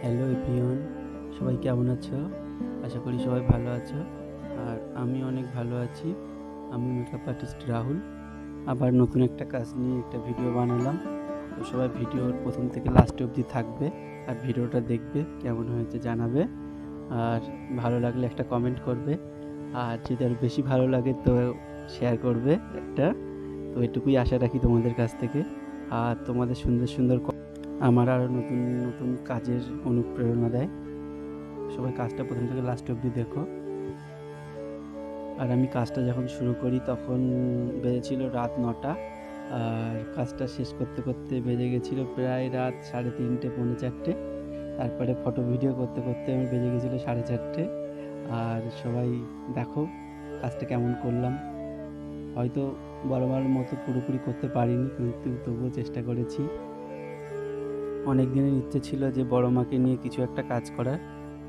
Hello everyone, সবাই কেমন আছো? আশা করি সবাই ভালো আছো। আর আমি অনেক ভালো আছি। আমি মেকআপ আর্টিস্ট রাহুল। আবার নতুন একটা কাজ নিয়ে একটা ভিডিও বানালাম। তো সবাই ভিডিওর প্রথম থেকে লাস্ট অবধি থাকবে আর ভিডিওটা দেখবে, কেমন হয়েছে জানাবে। আর ভালো লাগলে একটা কমেন্ট করবে, আর যদি আরও বেশি ভালো লাগে তো শেয়ার করবে একটা। তো এটুকুই আশা রাখি তোমাদের কাছ থেকে। আর তোমাদের সুন্দর সুন্দর আমার আরও নতুন নতুন কাজের অনুপ্রেরণা দেয়। সবাই কাজটা প্রথম থেকে লাস্ট অবধি দেখো। আর আমি কাজটা যখন শুরু করি তখন বেজেছিল রাত 9টা, আর কাজটা শেষ করতে করতে বেজে গেছিলো প্রায় রাত 3:30 পৌনে 4টে। তারপরে ফটো ভিডিও করতে করতে আমার বেজে গেছিলো 4:30। আর সবাই দেখো কাজটা কেমন করলাম। হয়তো বরাবর মতো পুরোপুরি করতে পারিনি, কিন্তু তবুও চেষ্টা করেছি। অনেক দিনের ইচ্ছে ছিল যে বড় মাকে নিয়ে কিছু একটা কাজ করার।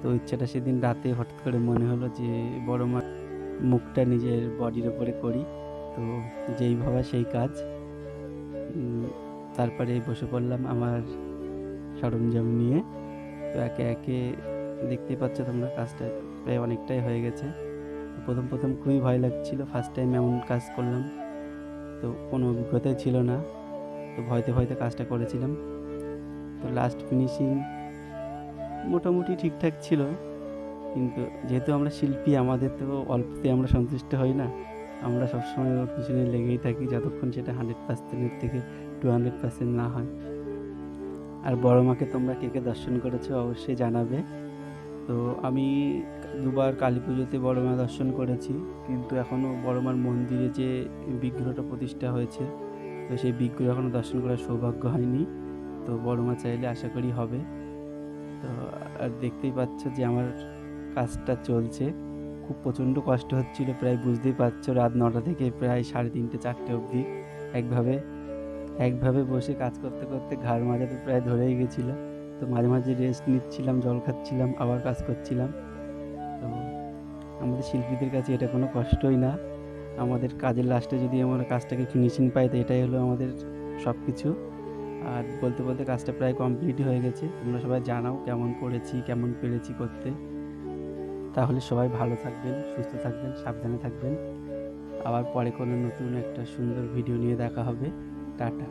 তো ইচ্ছাটা সেদিন রাতে হঠাৎ করে মনে হলো যে বড় মার মুখটা নিজের বডির ওপরে করি। তো যেই ভাবা সেই কাজ। তারপরে বসে পড়লাম আমার সরঞ্জাম নিয়ে। তো একে একে দেখতেই পাচ্ছ তোমরা, কাজটা প্রায় অনেকটাই হয়ে গেছে। প্রথম প্রথম খুবই ভয় লাগছিল, ফার্স্ট টাইম এমন কাজ করলাম। তো কোনো অভিজ্ঞতাই ছিল না, তো ভয়তে ভয়তে কাজটা করেছিলাম। তো লাস্ট ফিনিশিং মোটামুটি ঠিকঠাক ছিল, কিন্তু যেহেতু আমরা শিল্পী, আমাদের তো অল্পতে আমরা সন্তুষ্ট হই না। আমরা সবসময় ওর পিছনে লেগেই থাকি যতক্ষণ সেটা 100%-এর থেকে 200% না হয়। আর বড় মাকে তোমরা কে কে দর্শন করেছো অবশ্যই জানাবে। তো আমি দুবার কালী পুজোতে বড় মা দর্শন করেছি, কিন্তু এখনও বড় মার মন্দিরে যে বিগ্রহটা প্রতিষ্ঠা হয়েছে, তো সেই বিগ্রহ এখনও দর্শন করার সৌভাগ্য হয়নি। তো বড় মা চাইলে আশা করি হবে। তো আর দেখতেই পাচ্ছ যে আমার কাজটা চলছে। খুব প্রচণ্ড কষ্ট হচ্ছিল, প্রায় বুঝতেই পারছো রাত 9টা থেকে প্রায় 3:30 4টে অবধি একভাবে বসে কাজ করতে করতে ঘাড় মাজা তো প্রায় ধরেই গেছিলো। তো মাঝে মাঝে রেস্ট নিচ্ছিলাম, জল খাচ্ছিলাম, আবার কাজ করছিলাম। তো আমাদের শিল্পীদের কাছে এটা কোনো কষ্টই না। আমাদের কাজের লাস্টে যদি আমরা কাজটাকে ফিনিশিং পাই, তো এটাই হলো আমাদের সব কিছু। আর বলতে বলতে কাজটা প্রায় কমপ্লিটই হয়ে গেছে। তোমরা সবাই জানাও কেমন করেছি, কেমন পেরেছি করতে। তাহলে সবাই ভালো থাকবেন, সুস্থ থাকবেন, সাবধানে থাকবেন। আবার পরে কোনো নতুন একটা সুন্দর ভিডিও নিয়ে দেখা হবে। টাটা।